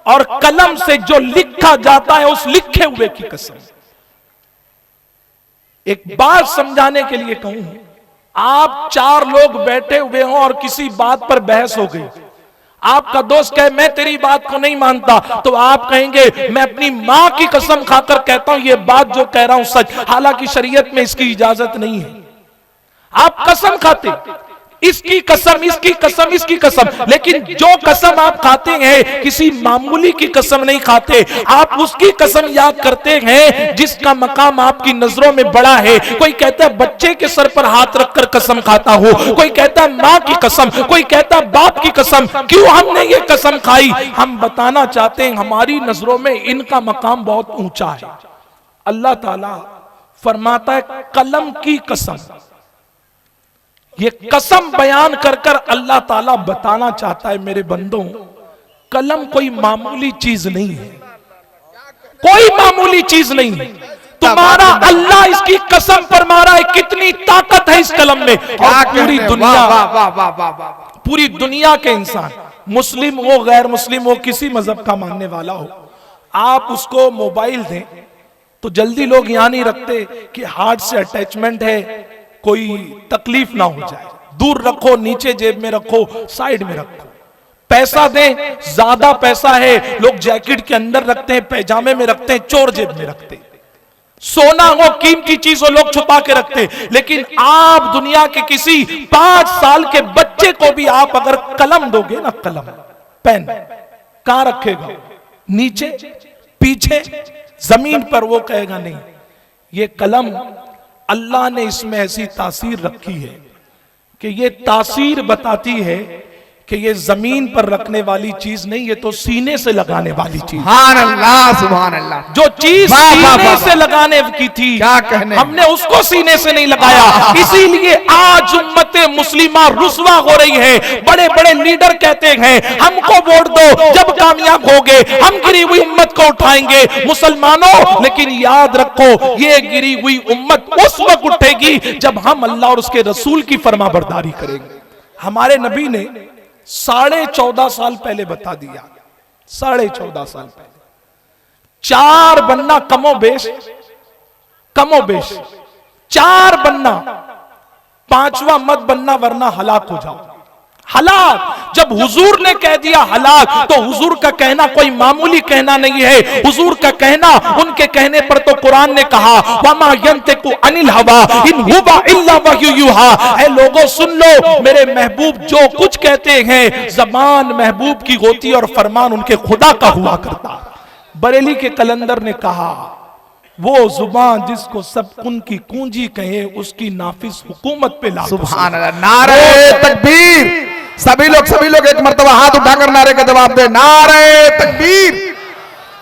Speaker 2: और कलम से जो लिखा जाता है उस लिखे हुए की कसम। एक बात समझाने के लिए कहूं, आप 4 लोग बैठे हुए हों और किसी बात पर बहस हो गई, आपका दोस्त कहे मैं तेरी बात को नहीं मानता, तो आप कहेंगे मैं अपनी मां की कसम खाकर कहता हूं ये बात जो कह रहा हूं सच, हालांकि शरीयत में इसकी इजाजत नहीं है। आप कसम खाते, इसकी कसम, इसकी कसम, इसकी कसम, लेकिन जो कसम आप खाते हैं किसी मामूली की कसम नहीं खाते, आप उसकी कसम याद करते हैं जिसका मकाम आपकी नजरों में बड़ा है। कोई कहता है बच्चे के सर पर हाथ रखकर कसम खाता हूं, कोई कहता है मां की कसम, कोई कहता है बाप की कसम। क्यों हमने ये कसम खाई? हम बताना चाहते हैं हमारी नजरों में इनका मकाम बहुत ऊंचा है। अल्लाह ताला फरमाता है कलम की कसम, ये कसम बयान कर कर अल्लाह ताला बताना चाहता है मेरे बंदों, कलम कोई मामूली चीज नहीं है, कोई मामूली चीज नहीं है। तुम्हारा अल्लाह इसकी कसम पर मारा है, कितनी ताकत है इस कलम में। और पूरी दुनिया के इंसान, मुस्लिम हो गैर मुस्लिम हो, किसी मजहब का मानने वाला हो, आप उसको मोबाइल दें तो जल्दी लोग यहां नहीं रखते कि हार्ट से अटैचमेंट है, कोई तकलीफ ना हो जाए, दूर रखो, नीचे जेब में रखो, साइड में रखो। पैसा दें, ज्यादा पैसा है लोग जैकेट के अंदर रखते हैं, पैजामे में रखते हैं, चोर जेब में रखते हैं। सोना हो, कीमती चीज हो, लोग छुपा के रखते हैं। लेकिन आप दुनिया के किसी 5 साल के बच्चे को भी आप अगर कलम दोगे ना, कलम पेन, कहां रखेगा? नीचे, पीछे, जमीन पर, वो कहेगा नहीं। ये कलम अल्लाह ने इसमें ऐसी तासीर रखी है कि ये तासीर बताती है कि ये जमीन पर रखने वाली चीज नहीं, ये तो सीने से लगाने वाली चीज।
Speaker 3: सुभान अल्लाह, सुभान अल्लाह।
Speaker 2: जो चीज
Speaker 3: वाह, वाह,
Speaker 2: सीने
Speaker 3: वाह,
Speaker 2: से लगाने की थी,
Speaker 3: क्या कहने,
Speaker 2: हमने उसको सीने से नहीं लगाया। इसीलिए आज उम्मत मुस्लिमा रुसवा हो रही है। बड़े बड़े लीडर कहते हैं हमको वोट दो, जब कामयाब होगे हम गिरी हुई उम्मत को उठाएंगे। मुसलमानों, लेकिन याद रखो, ये गिरी हुई उम्मत उस वक्त उठेगी जब हम अल्लाह और उसके रसूल की फरमाबरदारी करेंगे। हमारे नबी ने 14.5 साल पहले बता दिया, 14.5 साल पहले, 4 बनना कमो बेश 4 बनना, 5वां मत बनना वरना हलाक हो जाओ। हलाक, जब हुजूर ने कह दिया हलाक, तो हुजूर का कहना कोई मामूली कहना नहीं है। हुजूर का कहना, उनके कहने पर तो कुरान ने कहा वमा यंतिकु अनिल हवा इन हुवा इल्ला वह्यु युहा। ऐ लोगों सुन लो, मेरे महबूब जो कुछ कहते हैं जबान महबूब की होती और फरमान उनके खुदा का हुआ करता। बरेली के कलंदर ने कहा वो जुबान जिसको सब कुन की कुंजी कहे उसकी नाफिस हुकूमत पे लागू।
Speaker 3: सुभान अल्लाह, नारे तकबीर। सभी लोग एक मर्तबा हाथ उठाकर नारे का जवाब दे। नारे तकबीर,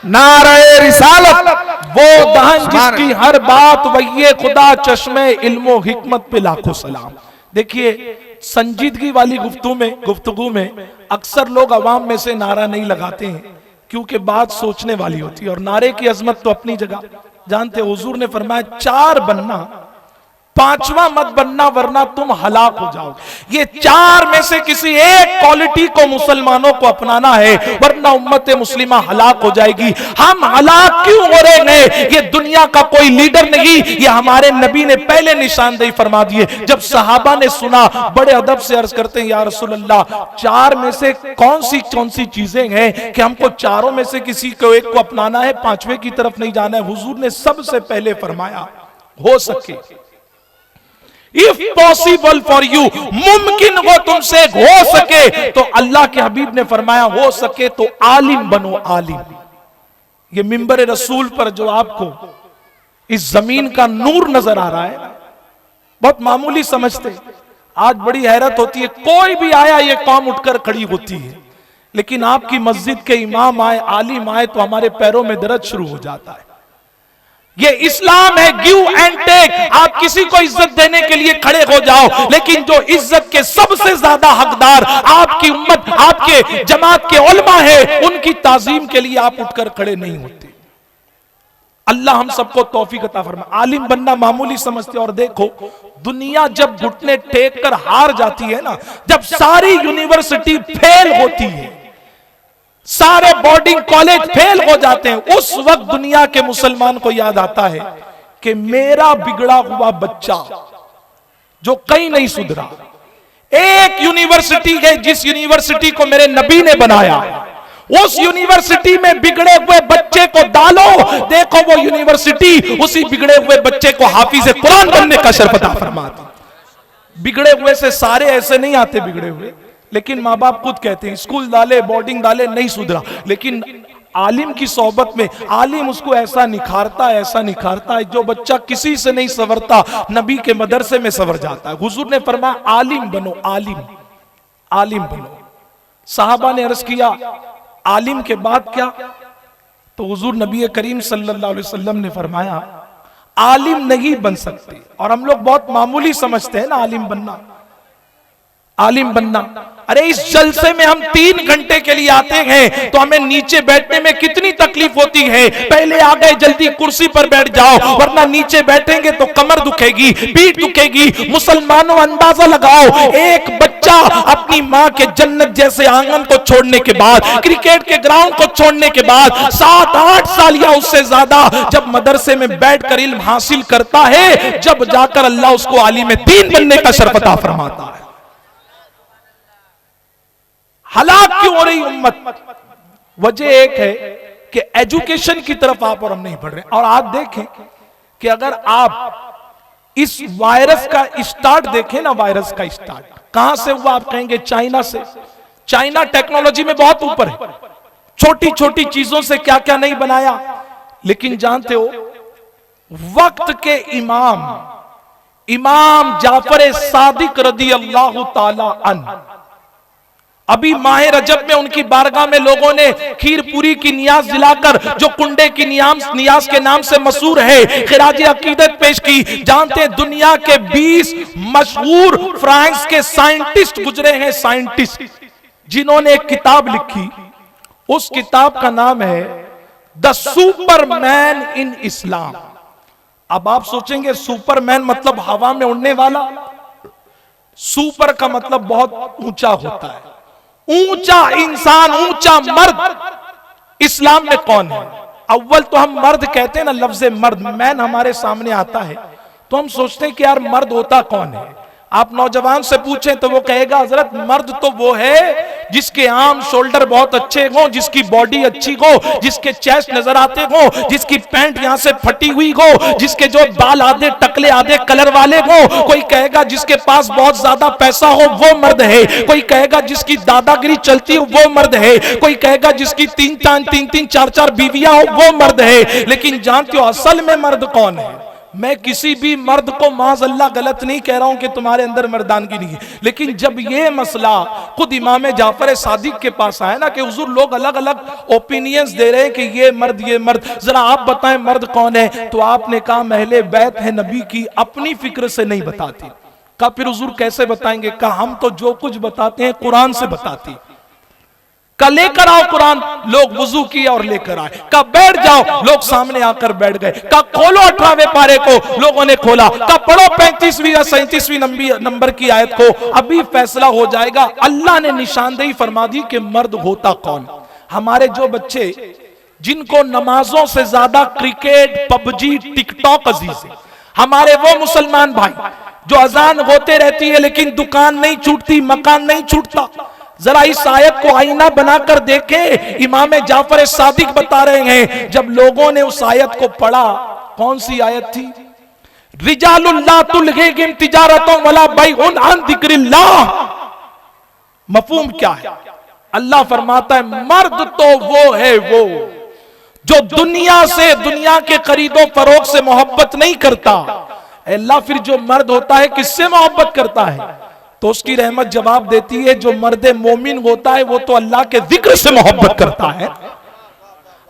Speaker 3: नारे रिसालत।
Speaker 2: वो दहन जिसकी हर बात वही खुदा, चश्मे इल्मो हिकमत पे लाखों सलाम। देखिए, संजीदगी वाली गुफ्तगू में अक्सर लोग अवाम में से नारा नहीं लगाते हैं क्योंकि बात सोचने वाली होती है, और नारे की अजमत तो अपनी जगह। जानते, हुजूर ने फरमाया 4 बनना, 5वां मत बनना वरना तुम हलाक हो जाओ। ये 4 में से किसी एक क्वालिटी को मुसलमानों को अपनाना है वरना उम्मत मुस्लिमा हलाक हो जाएगी। हम हलाक क्यों हो रहे हैं? ये दुनिया का कोई लीडर नहीं, ये हमारे नबी ने पहले निशानदेही फरमा दिए। जब सहाबा ने सुना, बड़े अदब से अर्ज करते हैं या रसूल अल्लाह, 4 में से कौन सी चीजें हैं कि हमको 4 में से किसी को एक को अपनाना है, 5वें की तरफ नहीं जाना है? हुजूर ने सबसे पहले फरमाया हो सके, इफ पॉसिबल फॉर यू, मुमकिन हो तुमसे, हो सके तो अल्लाह के हबीब ने फरमाया हो सके तो आलिम बनो, आलिम। ये मिंबर रसूल पर जो आपको इस जमीन का नूर नजर आ रहा है, बहुत मामूली समझते। आज बड़ी हैरत होती है, कोई भी आया ये कौम उठकर खड़ी होती है, लेकिन आपकी मस्जिद के इमाम आए, आलिम आए तो हमारे पैरों में दर्द शुरू हो जाता है। ये इस्लाम है, गिव एंड टेक। आप किसी को इज्जत देने के लिए खड़े हो जाओ, लेकिन जो इज्जत के सबसे ज्यादा हकदार आपकी उम्मत, आपके जमात के उलमा है, उनकी ताजीम के लिए आप उठकर खड़े नहीं होते। अल्लाह हम सबको तौफीक अता फरमाए। आलिम बनना मामूली समझते। और देखो, दुनिया जब घुटने टेक कर हार जाती है ना, जब सारी यूनिवर्सिटी फेल होती है, सारे बोर्डिंग कॉलेज फेल हो जाते हैं, उस वक्त दुनिया के मुसलमान को याद आता है कि मेरा बिगड़ा हुआ बच्चा जो कहीं नहीं सुधरा, एक यूनिवर्सिटी है जिस यूनिवर्सिटी को मेरे नबी ने बनाया, उस यूनिवर्सिटी में बिगड़े हुए बच्चे को डालो, देखो वो यूनिवर्सिटी उसी बिगड़े हुए बच्चे को हाफिज कुरान बनने का शर्फ अता फरमाती। बिगड़े हुए से सारे ऐसे नहीं आते बिगड़े हुए, लेकिन माँ बाप खुद कहते हैं स्कूल डाले, बोर्डिंग डाले, नहीं सुधरा। लेकिन आलिम की सोहबत में आलिम उसको ऐसा निखारता है जो बच्चा किसी से नहीं संवरता, नबी के मदरसे में संवर जाता है। हुजूर ने फरमाया आलिम बनो, आलिम बनो। साहबा ने अर्ज किया आलिम के बाद क्या? तो हुजूर नबी करीम सल्लल्लाहु अलैहि वसल्लम ने फरमाया आलिम नहीं बन सकते। और हम लोग बहुत मामूली समझते हैं ना आलिम बनना। अरे इस जलसे में हम 3 घंटे के लिए आते हैं तो हमें नीचे बैठने में कितनी तकलीफ होती है। पहले आ गए जल्दी कुर्सी पर बैठ जाओ, वरना नीचे बैठेंगे तो कमर दुखेगी, पीठ दुखेगी। मुसलमानों अंदाजा लगाओ, एक बच्चा अपनी माँ के जन्नत जैसे आंगन को छोड़ने के बाद, क्रिकेट के ग्राउंड को छोड़ने के बाद 7-8 साल या उससे ज्यादा जब मदरसे में बैठकर इल्म हासिल करता है, जब जाकर अल्लाह उसको आलिम दीन बनने का शर्फ अता फरमाता है। हलाक क्यों हो रही उम्मत? वजह एक है कि एजुकेशन की तरफ आप और हम नहीं बढ़ रहे। और आप देखें कि अगर आप इस वायरस का स्टार्ट देखें ना, वायरस का स्टार्ट कहां से हुआ? आप कहेंगे चाइना से। चाइना टेक्नोलॉजी में बहुत ऊपर है, छोटी छोटी चीजों से क्या क्या नहीं बनाया। लेकिन जानते हो, वक्त के इमाम जाफर सादिक रदी अल्लाह ताला अन, अभी माह रजब में उनकी बारगाह में लोगों ने खीर पूरी की नियाज दिलाकर, जो कुंडे की नियाज के नाम से मशहूर है, खिराज अकीदत पेश की। जानते हैं दुनिया के 20 मशहूर फ्रांस के साइंटिस्ट गुजरे हैं, साइंटिस्ट, जिन्होंने एक किताब लिखी। उस किताब का नाम है द सुपरमैन इन इस्लाम। अब आप सोचेंगे सुपरमैन मतलब हवा में उड़ने वाला, सुपर का मतलब बहुत ऊंचा होता है, ऊंचा इंसान, ऊंचा मर्द इस्लाम में कौन है? अव्वल तो हम मर्द कहते हैं ना, लफ्ज मर्द, मैन हमारे सामने आता है तो हम सोचते हैं कि यार मर्द होता कौन है। आप नौजवान से पूछें तो वो कहेगा हजरत मर्द तो वो है जिसके आर्म शोल्डर बहुत अच्छे हो, जिसकी बॉडी अच्छी हो, जिसके चेस्ट नजर आते हो, जिसकी पैंट यहां से फटी हुई हो, जिसके जो बाल आधे टकले आधे कलर वाले हो। कोई कहेगा जिसके पास बहुत ज्यादा पैसा हो वो मर्द है, कोई कहेगा जिसकी दादागिरी चलती हो वो मर्द है, कोई कहेगा जिसकी तीन चार चार बीवियां हो वो मर्द है। लेकिन जानते हो असल में मर्द कौन है? मैं किसी भी मर्द को माज़अल्लाह गलत नहीं कह रहा हूं कि तुम्हारे अंदर मर्दानगी नहीं है, लेकिन जब ये मसला खुद इमाम जाफर सादिक के पास आया ना कि हुजूर लोग अलग अलग ओपिनियंस दे रहे हैं कि ये मर्द, जरा आप बताएं मर्द कौन है? तो आपने कहा महले बैत है नबी की, अपनी फिक्र से नहीं बताती। कहा फिर हुजूर कैसे बताएंगे? कहा हम तो जो कुछ बताते हैं कुरान से बताते हैं। का लेकर आओ कुरान, लोग वुजू किया और लेकर आए। का बैठ जाओ, लोग सामने आकर बैठ गए। का खोलो 18वें पारे को, लोगों ने खोला। का पढ़ो 35वीं या 37वीं नंबर की आयत को, अभी फैसला हो जाएगा। अल्लाह ने निशानदेही फरमा दी कि मर्द होता कौन। हमारे जो बच्चे जिनको नमाजों से ज्यादा क्रिकेट, पबजी, टिकटॉक अजीज है, हमारे वो मुसलमान भाई जो अजान होते रहती है लेकिन दुकान नहीं छूटती, मकान नहीं छूटता, जरा इस आयत को आईना बनाकर देखें। इमाम जाफर सादिक बता रहे हैं जब लोगों ने उस आयत को पढ़ा, कौन सी आयत थी? रिजालुन ला तुल्हिहिम तिजारतुन वला बैउन अन जिक्रिल्लाह। मफहूम क्या है? अल्लाह फरमाता है मर्द तो वो है वो जो दुनिया से, दुनिया के खरीदो फरोख से मोहब्बत नहीं करता। अल्लाह फिर जो मर्द होता है किससे मोहब्बत करता है? तो उसकी रहमत जवाब देती है जो मर्द मोमिन होता है वो तो अल्लाह के जिक्र से मोहब्बत करता है।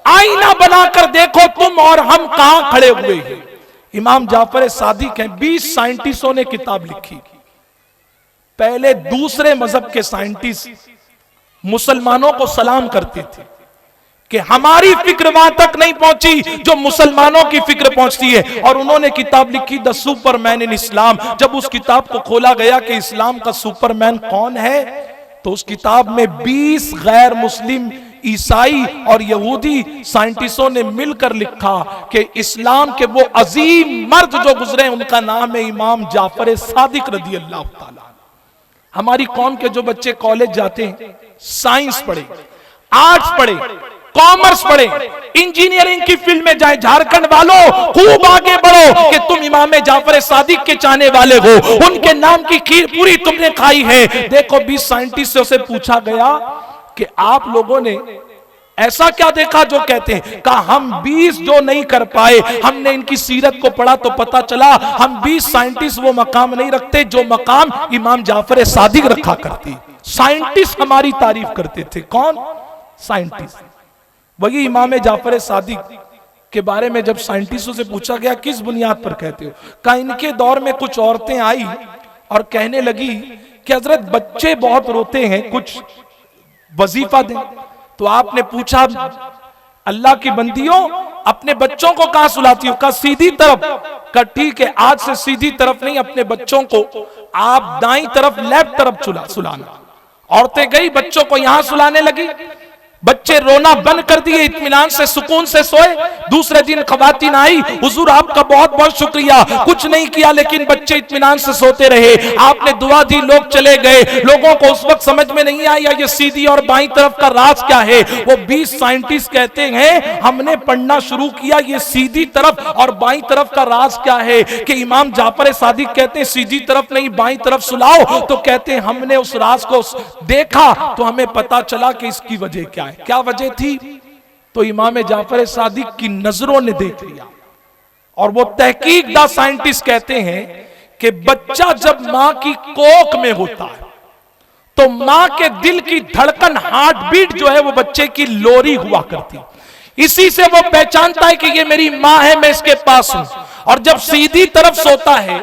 Speaker 2: आईना बनाकर देखो तुम और हम कहां खड़े हुए हैं। इमाम जाफर सादिक हैं, 20 साइंटिस्टों ने किताब लिखी। पहले दूसरे मजहब के साइंटिस्ट मुसलमानों को सलाम करते थे कि हमारी फिक्र वहां तक नहीं पहुंची जो मुसलमानों की फिक्र पहुंचती है। और उन्होंने किताब लिखी द सुपरमैन इन इस्लाम। जब उस किताब को खोला गया कि इस्लाम का सुपरमैन कौन है, तो उस किताब में 20 गैर मुस्लिम, ईसाई और यहूदी साइंटिस्टों ने मिलकर लिखा कि इस्लाम के वो अजीम मर्द जो गुजरे उनका नाम है इमाम जाफर सादिक रदी अल्लाह ताला। हमारी कौम के जो बच्चे कॉलेज जाते हैं, साइंस पढ़े, आर्ट्स पढ़े, कॉमर्स पढ़े, इंजीनियरिंग की फील्ड में जाए, झारखंड वालों खूब आगे बढ़ो कि तुम इमाम जाफर सादिक के चाहने वाले हो, उनके नाम की खीर पूरी तुमने खाई है। देखो 20 साइंटिस्टों से पूछा गया कि आप लोगों ने ऐसा क्या देखा जो कहते हैं? कहा हम 20 जो नहीं कर पाए, हमने इनकी सीरत को पढ़ा तो पता चला हम 20 साइंटिस्ट वो मकाम नहीं रखते जो मकाम इमाम जाफर सादिक रखा करती। साइंटिस्ट हमारी तारीफ करते थे। कौन? साइंटिस्ट। वही इमाम जाफर सादिक के बारे में जब साइंटिस्टों से पूछा गया किस बुनियाद पर कहते हो, कहा इनके दौर में कुछ औरतें आई और कहने लगी कि हजरत बच्चे बहुत रोते हैं, कुछ वजीफा दें। तो आपने पूछा अल्लाह की बंदियों अपने बच्चों को कहां सुलाती हो? कहा सीधी तरफ। कहा ठीक है, आज से सीधी तरफ नहीं, अपने बच्चों को आप दाईं तरफ, लेफ्ट तरफ सुलाना। औरतें गई बच्चों को यहां सुलाने लगी, बच्चे रोना बंद कर दिए, इत्मीनान से सुकून से सोए। दूसरे दिन खवातीन आई, हुजूर आपका बहुत बहुत शुक्रिया, कुछ नहीं किया लेकिन बच्चे इत्मीनान से सोते रहे, आपने दुआ दी, लोग चले गए। लोगों को उस वक्त समझ में नहीं आया ये सीधी और बाईं तरफ का राज क्या है। वो 20 साइंटिस्ट कहते हैं हमने पढ़ना शुरू किया ये सीधी तरफ और बाईं तरफ का राज क्या है, कि इमाम जाफर सादिक कहते हैं सीधी तरफ नहीं बाईं तरफ सुलाओ। तो कहते हैं हमने उस राज को देखा तो हमें पता चला कि इसकी वजह क्या है। क्या वजह थी? तो इमाम जाफर सादिक की नजरों ने देख लिया। और वो तहकीकदा साइंटिस्ट कहते हैं कि बच्चा जब मां की कोख में होता है तो मां के दिल की धड़कन, हार्ट बीट जो है वो बच्चे की लोरी हुआ करती। इसी से वो पहचानता है कि ये मेरी मां है, मैं इसके पास हूं। और जब सीधी तरफ सोता है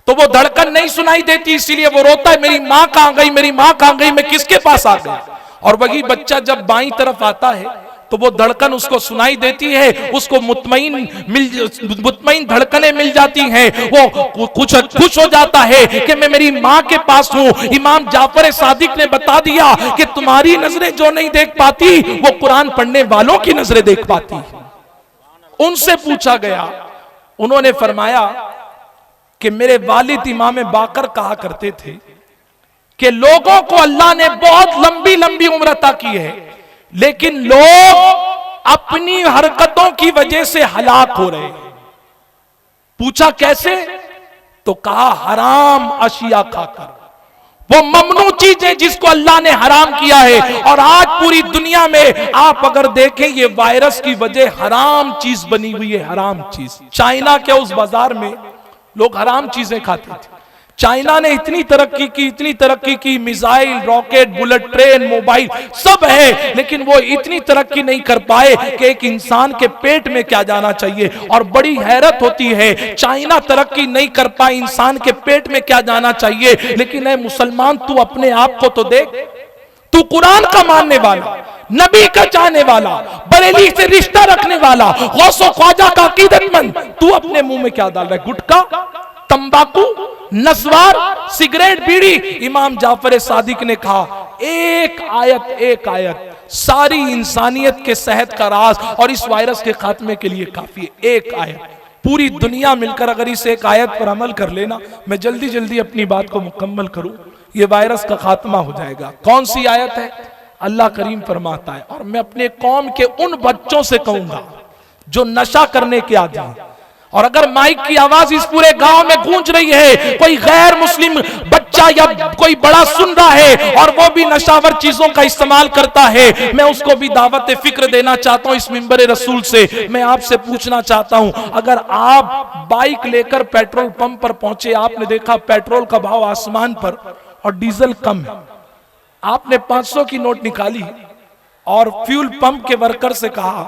Speaker 2: तो वो धड़कन नहीं सुनाई देती, इसीलिए वो रोता है, मेरी मां कहां गई, मेरी मां कहां गई, मैं किसके पास आ गया। और वही बच्चा जब बाईं तरफ आता है तो वो धड़कन उसको सुनाई देती है, उसको मुतमईन धड़कनें मिल जाती हैं, वो कुछ खुश हो जाता है कि मैं मेरी मां के पास हूं। इमाम जाफर सादिक ने बता दिया कि तुम्हारी नजरें जो नहीं देख पाती वो कुरान पढ़ने वालों की नजरें देख पाती। उनसे पूछा गया, उन्होंने फरमाया कि मेरे वालिद इमाम बाकर कहा करते थे कि लोगों को अल्लाह ने बहुत लंबी लंबी उम्र अता की है, लेकिन लोग अपनी हरकतों की वजह से हलाक हो रहे हैं। पूछा कैसे? तो कहा हराम अशिया खाकर, वो ममनू चीजें जिसको अल्लाह ने हराम किया है। और आज पूरी दुनिया में आप अगर देखें, ये वायरस की वजह हराम चीज बनी हुई है, हराम चीज। चाइना के उस बाजार में लोग हराम चीजें खाते थे। चाइना ने इतनी तरक्की की, इतनी तरक्की की, missile, rocket, bullet train, mobile सब है, लेकिन वो इतनी तरक्की नहीं कर पाए कि एक इंसान के पेट में क्या जाना चाहिए। और बड़ी हैरत होती है, चाइना तरक्की नहीं कर पाए, इंसान के पेट में क्या जाना चाहिए। लेकिन ऐ मुसलमान, तू अपने आप को तो देख, तू कुरान का मानने वाला, नबी का चाहने वाला, बरेली से रिश्ता रखने वाला, गौसो ख्वाजा का अकीदतमंद, तू अपने मुंह में क्या डाल रहा है? गुटखा, तंबाकू, नस्वार, सिगरेट, बीड़ी। इमाम जाफर सादिक ने कहा एक आयत सारी इंसानियत के सेहत का राज और इस वायरस के खात्मे के लिए काफी है। एक आयत, पूरी दुनिया मिलकर अगर इस एक आयत पर अमल कर लेना, मैं जल्दी जल्दी अपनी बात को मुकम्मल करूं, ये वायरस का खात्मा हो जाएगा। कौन सी आयत है? अल्लाह करीम फरमाता है, और मैं अपने कौम के उन बच्चों से कहूंगा जो नशा करने के आदी हैं, और अगर माइक की आवाज इस पूरे गांव में गूंज रही है, कोई गैर मुस्लिम बच्चा या कोई बड़ा सुन रहा है और वो भी नशावर चीजों का इस्तेमाल करता है, मैं उसको भी दावत फिक्र देना चाहता हूं इस मिंबर रसूल से। मैं आपसे पूछना चाहता हूं, अगर आप बाइक लेकर पेट्रोल पंप पर पहुंचे, आपने देखा पेट्रोल का भाव आसमान पर और डीजल कम है, आपने 500 की नोट निकाली और फ्यूल पंप के वर्कर से कहा